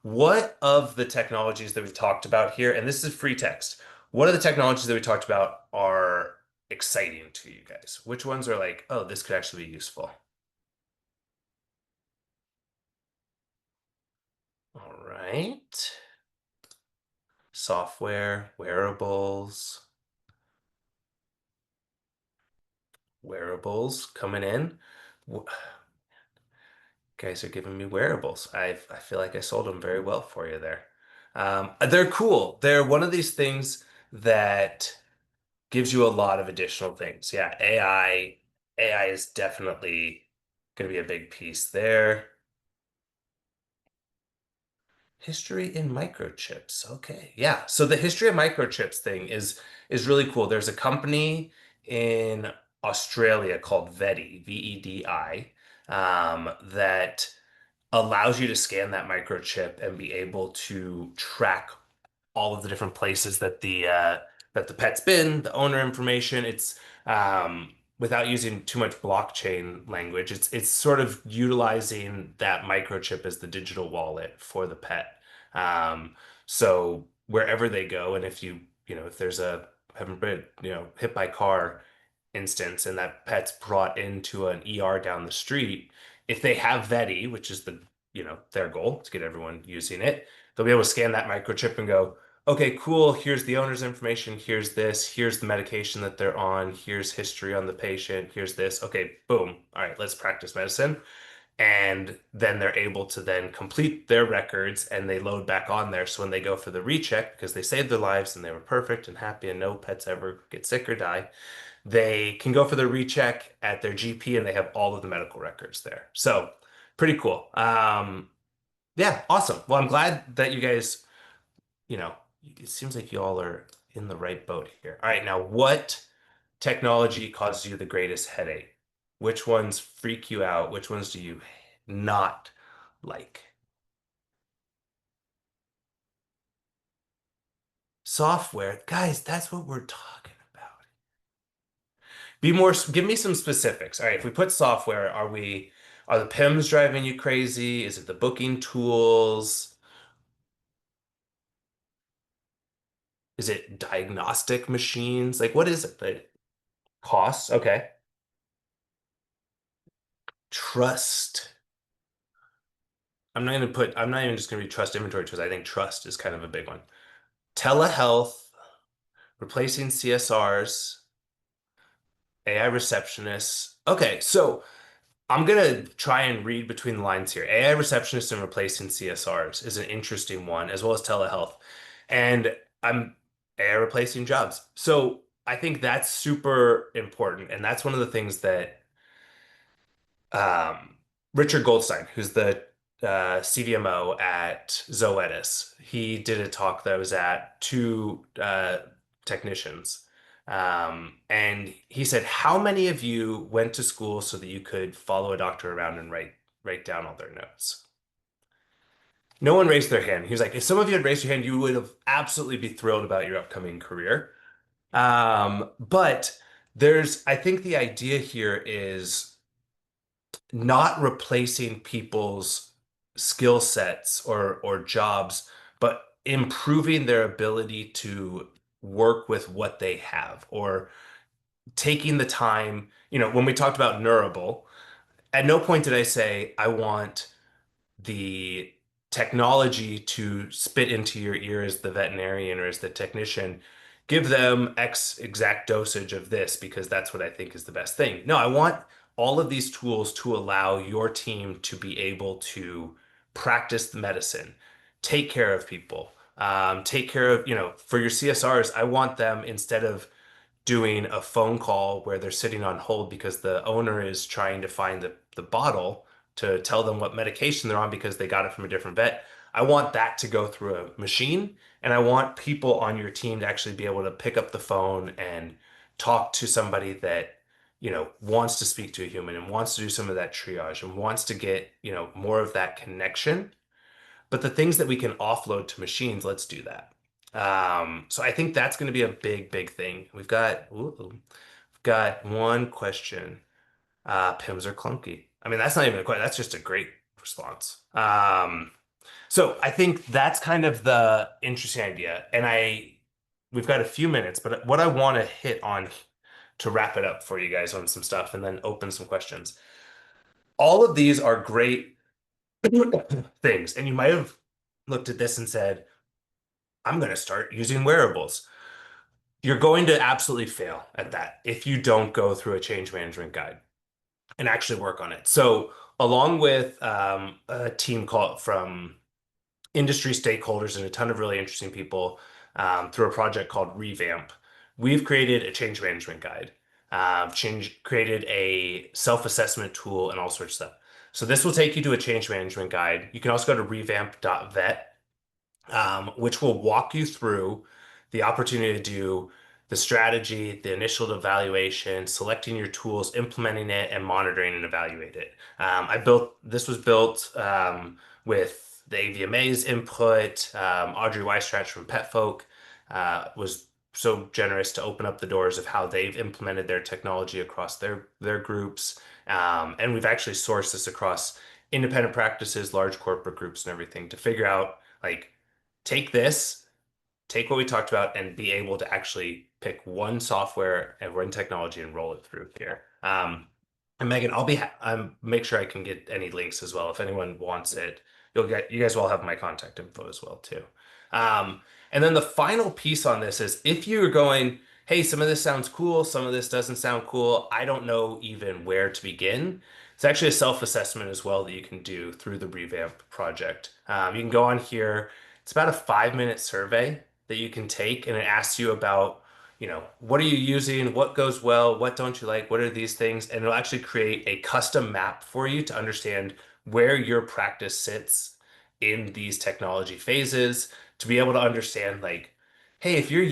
What of the technologies that we've talked about here, and this is free text, what of the technologies that we talked about are exciting to you guys? Which ones are like, oh, this could actually be useful? All right. Software, wearables coming in. Guys are giving me wearables. I feel like I sold them very well for you there. They're cool. They're one of these things that gives you a lot of additional things. Yeah, AI is definitely going to be a big piece there. History in microchips. Okay. Yeah. So the history of microchips thing is really cool. There's a company in Australia called VEDI, VEDI, that allows you to scan that microchip and be able to track all of the different places that the pet's been, the owner information. It's without using too much blockchain language. It's sort of utilizing that microchip as the digital wallet for the pet. So wherever they go, and if there's a heaven forbid, hit by car instance, and that pet's brought into an ER down the street, if they have VETI, which is their goal to get everyone using it, they'll be able to scan that microchip and go, okay, cool. Here's the owner's information. Here's this. Here's the medication that they're on. Here's history on the patient. Here's this. Okay, boom. All right, let's practice medicine. And then they're able to then complete their records and they load back on there. So when they go for the recheck, because they saved their lives and they were perfect and happy and no pets ever get sick or die, they can go for their recheck at their GP and they have all of the medical records there. So pretty cool. Yeah, awesome. Well, I'm glad that you guys, you know, it seems like you all are in the right boat here. All right, now what technology causes you the greatest headache? Which ones freak you out? Which ones do you not like? Software. Guys, that's what we're talking about. Be more, give me some specifics. All right, if we put software, are the PIMs driving you crazy? Is it the booking tools? Is it diagnostic machines? Like, what is it? Costs? Okay. Trust. I'm not even just gonna be trust inventory tools. I think trust is kind of a big one. Telehealth, replacing CSRs, AI receptionists. Okay, so I'm gonna try and read between the lines here. AI receptionists and replacing CSRs is an interesting one, as well as telehealth. And I'm AI replacing jobs. So I think that's super important. And that's one of the things that Richard Goldstein, who's the CDMO at Zoetis, he did a talk that I was at to technicians. And he said, how many of you went to school so that you could follow a doctor around and write down all their notes? No one raised their hand. He was like, if some of you had raised your hand, you would have absolutely be thrilled about your upcoming career. But I think the idea here is not replacing people's skill sets or jobs, but improving their ability to work with what they have or taking the time. When we talked about Neurable, at no point did I say I want the technology to spit into your ear as the veterinarian or as the technician, give them X exact dosage of this because that's what I think is the best thing. No, I want all of these tools to allow your team to be able to practice the medicine, take care of people, take care of, for your CSRs, I want them instead of doing a phone call where they're sitting on hold because the owner is trying to find the bottle to tell them what medication they're on because they got it from a different vet. I want that to go through a machine, and I want people on your team to actually be able to pick up the phone and talk to somebody that, wants to speak to a human and wants to do some of that triage and wants to get, more of that connection. But the things that we can offload to machines, let's do that. So I think that's going to be a big, big thing. We've got one question. PIMs are clunky. I mean, that's not even a question. That's just a great response. So I think that's kind of the interesting idea. And we've got a few minutes, but what I want to hit on to wrap it up for you guys on some stuff and then open some questions. All of these are great things. And you might have looked at this and said, I'm going to start using wearables. You're going to absolutely fail at that if you don't go through a change management guide and actually work on it. So, along with a team called from industry stakeholders and a ton of really interesting people through a project called Revamp, we've created a change management guide, created a self-assessment tool, and all sorts of stuff. So this will take you to a change management guide. You can also go to revamp.vet, which will walk you through the opportunity to do the strategy, the initial evaluation, selecting your tools, implementing it, and monitoring and evaluate it. This was built with the AVMA's input. Audrey Weistratch from PetFolk was so generous to open up the doors of how they've implemented their technology across their groups. And we've actually sourced this across independent practices, large corporate groups, and everything to figure out like take this, take what we talked about, and be able to actually pick one software and one technology and roll it through here. And Megan, I'm make sure I can get any links as well. If anyone wants it, you guys will have my contact info as well too. And then the final piece on this is if you're going, hey, some of this sounds cool, some of this doesn't sound cool, I don't know even where to begin. It's actually a self-assessment as well that you can do through the Revamp project. You can go on here. It's about a 5-minute survey that you can take, and it asks you about, what are you using, what goes well, what don't you like, what are these things, and it'll actually create a custom map for you to understand where your practice sits in these technology phases, to be able to understand like hey, if you're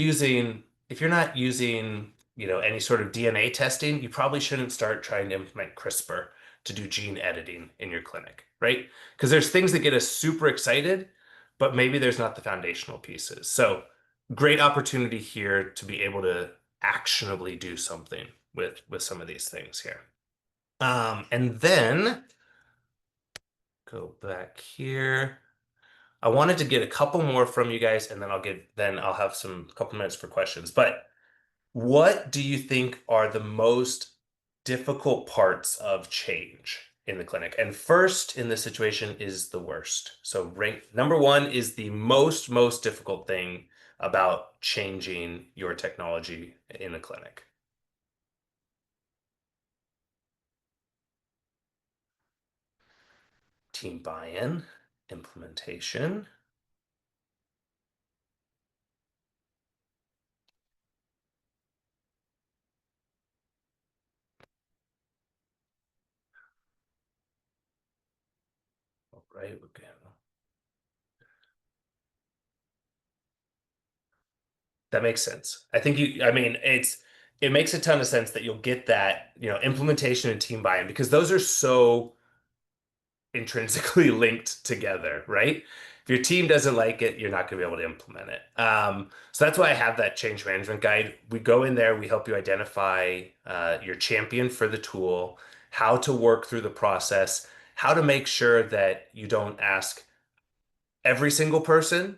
not using, any sort of DNA testing, you probably shouldn't start trying to implement CRISPR to do gene editing in your clinic, right? Because there's things that get us super excited, but maybe there's not the foundational pieces. So great opportunity here to be able to actionably do something with some of these things here. And then go back here. I wanted to get a couple more from you guys, and then I'll have some couple minutes for questions. But what do you think are the most difficult parts of change in the clinic? And first in this situation is the worst. So rank number one is the most difficult thing about changing your technology in the clinic. Team buy-in, implementation. All right, okay. That makes sense. I mean, it makes a ton of sense that you'll get that, implementation and team buy-in because those are so intrinsically linked together, right? If your team doesn't like it, you're not going to be able to implement it. So that's why I have that change management guide. We go in there, we help you identify your champion for the tool, how to work through the process, how to make sure that you don't ask every single person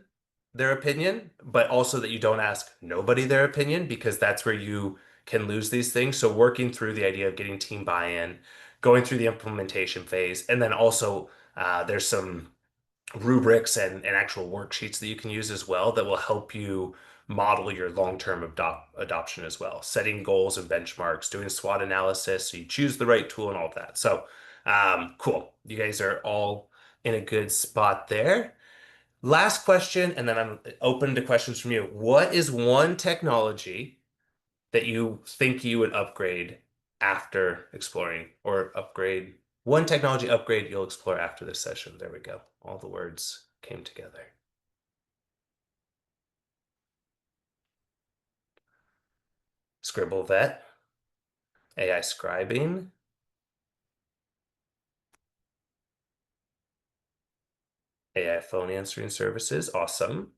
their opinion, but also that you don't ask nobody their opinion because that's where you can lose these things. So working through the idea of getting team buy-in, going through the implementation phase, and then also there's some rubrics and actual worksheets that you can use as well that will help you model your long-term adoption as well. Setting goals and benchmarks, doing SWOT analysis, so you choose the right tool and all of that. So cool. You guys are all in a good spot there. Last question, and then I'm open to questions from you. What is one technology that you think you would upgrade after exploring or upgrade? One technology upgrade you'll explore after this session. There we go. All the words came together. Scribble Vet, AI scribing, AI phone answering services. Awesome.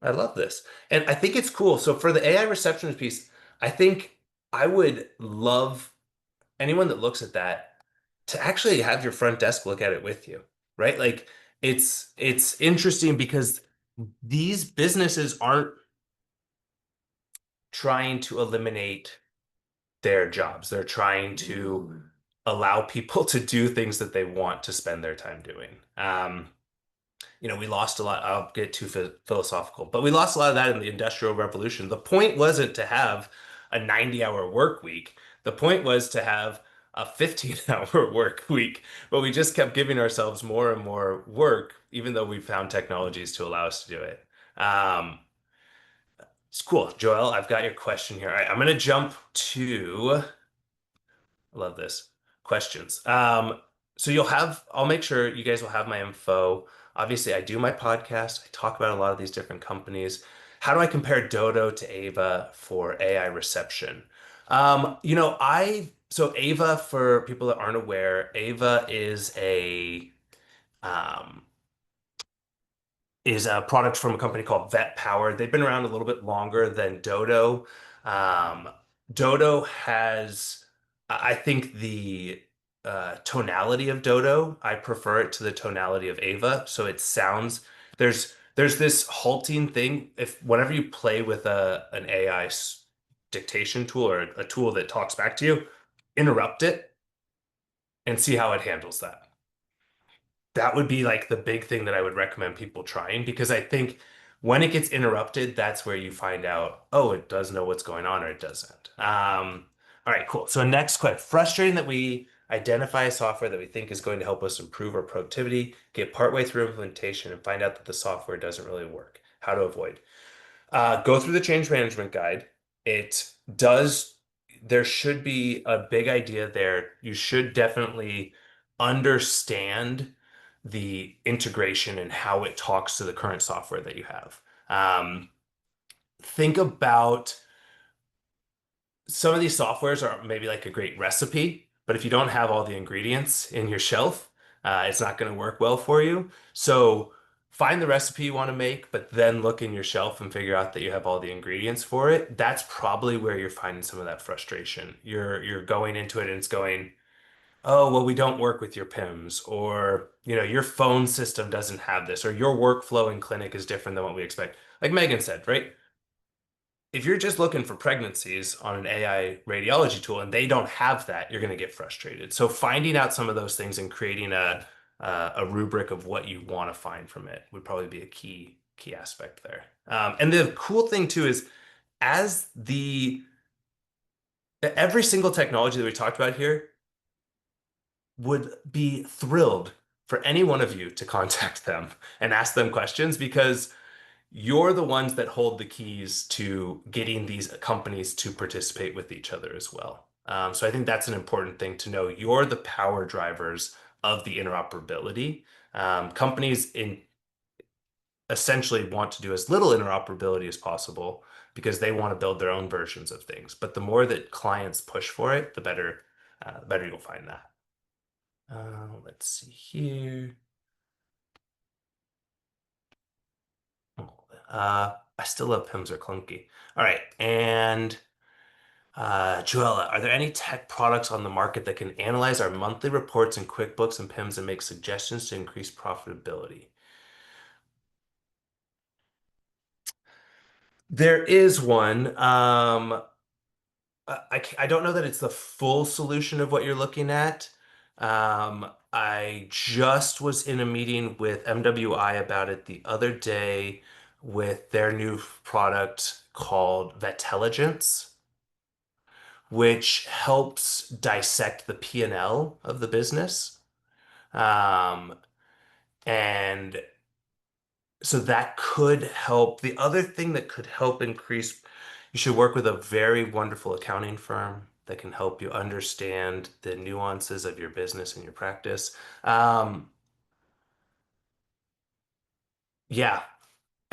I love this. And I think it's cool. So for the AI receptionist piece, I think I would love anyone that looks at that to actually have your front desk look at it with you, right? Like it's interesting because these businesses aren't trying to eliminate their jobs. They're trying to allow people to do things that they want to spend their time doing. We lost a lot. I'll get too philosophical, but we lost a lot of that in the Industrial Revolution. The point wasn't to have a 90-hour work week. The point was to have a 15-hour work week, but we just kept giving ourselves more and more work, even though we found technologies to allow us to do it. It's cool. Joel, I've got your question here. All right, I'm going to jump to I love this. Questions. So I'll make sure you guys will have my info. Obviously, I do my podcast. I talk about a lot of these different companies. How do I compare Dodo to Ava for AI reception? So Ava, for people that aren't aware, Ava um, is a product from a company called Vet Power. They've been around a little bit longer than Dodo. Um, Dodo has, I think the tonality of Dodo, I prefer it to the tonality of Ava. So it sounds there's this halting thing. If whenever you play with an AI dictation tool or a tool that talks back to you, interrupt it and see how it handles that. That would be like the big thing that I would recommend people trying because I think when it gets interrupted, that's where you find out, oh, it does know what's going on or it doesn't. All right, cool. So next question. Frustrating that we identify a software that we think is going to help us improve our productivity, get partway through implementation, and find out that the software doesn't really work. How to avoid. Go through the change management guide. It does there should be a big idea there. You should definitely understand the integration and how it talks to the current software that you have. Think about some of these softwares are maybe like a great recipe, but if you don't have all the ingredients in your shelf, it's not going to work well for you. So find the recipe you want to make, but then look in your shelf and figure out that you have all the ingredients for it. That's probably where you're finding some of that frustration. You're going into it and it's going, oh, well, we don't work with your PIMS, or your phone system doesn't have this, or your workflow in clinic is different than what we expect. Like Megan said, right? If you're just looking for pregnancies on an AI radiology tool and they don't have that, you're going to get frustrated. So finding out some of those things and creating a rubric of what you want to find from it would probably be a key aspect there. And the cool thing too is as the every single technology that we talked about here would be thrilled for any one of you to contact them and ask them questions because you're the ones that hold the keys to getting these companies to participate with each other as well. So I think that's an important thing to know. You're the power drivers of the interoperability. Companies essentially want to do as little interoperability as possible because they want to build their own versions of things. But the more that clients push for it, the better you'll find that. Let's see here. I still love PIMS are clunky. All right, and Joella, are there any tech products on the market that can analyze our monthly reports in QuickBooks and PIMS and make suggestions to increase profitability? There is one. I don't know that it's the full solution of what you're looking at. I just was in a meeting with MWI about it the other day with their new product called Vetelligence, which helps dissect the P&L of the business. Um, and so that could help. The other thing that could help increase, you should work with a very wonderful accounting firm that can help you understand the nuances of your business and your practice. Um, yeah,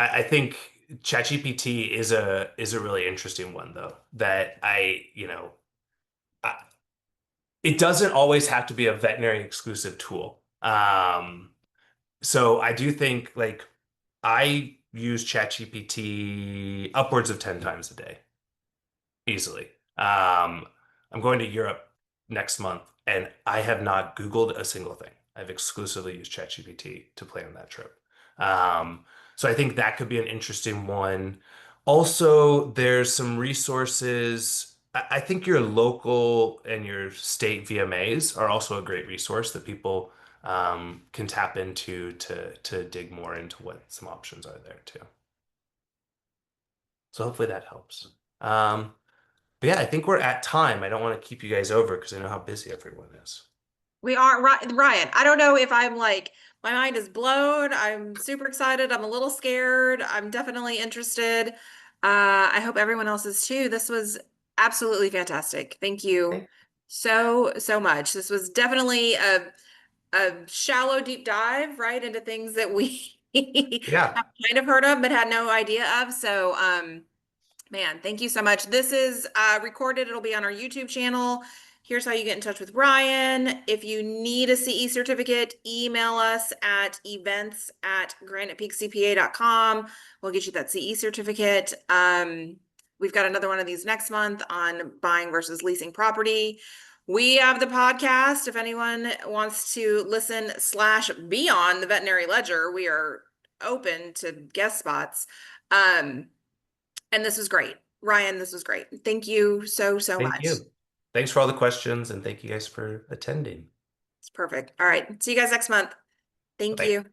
I think ChatGPT is a really interesting one though. That I, it doesn't always have to be a veterinary exclusive tool. So I do think like I use ChatGPT upwards of 10 times a day, easily. I'm going to Europe next month, and I have not Googled a single thing. I've exclusively used ChatGPT to plan that trip. Um, so I think that could be an interesting one. Also, there's some resources. I think your local and your state VMAs are also a great resource that people can tap into to dig more into what some options are there too. So hopefully that helps. But yeah, I think we're at time. I don't want to keep you guys over because I know how busy everyone is. We are Ryan. I don't know if I'm like my mind is blown. I'm super excited. I'm a little scared. I'm definitely interested. I hope everyone else is too. This was absolutely fantastic. Thank you Okay. so much. This was definitely a shallow deep dive right into things that we Yeah. have kind of heard of but had no idea of. So man, thank you so much. This is recorded. It'll be on our YouTube channel. Here's how you get in touch with Ryan. If you need a CE certificate, email us at events@granitepeakcpa.com. We'll get you that CE certificate. We've got another one of these next month on buying versus leasing property. We have the podcast. If anyone wants to listen slash be on the Veterinary Ledger, we are open to guest spots. And this was great. Ryan, this was great. Thank you so Thank much. you. Thanks for all the questions and thank you guys for attending. It's perfect. All right. See you guys next month. Thank Bye. you.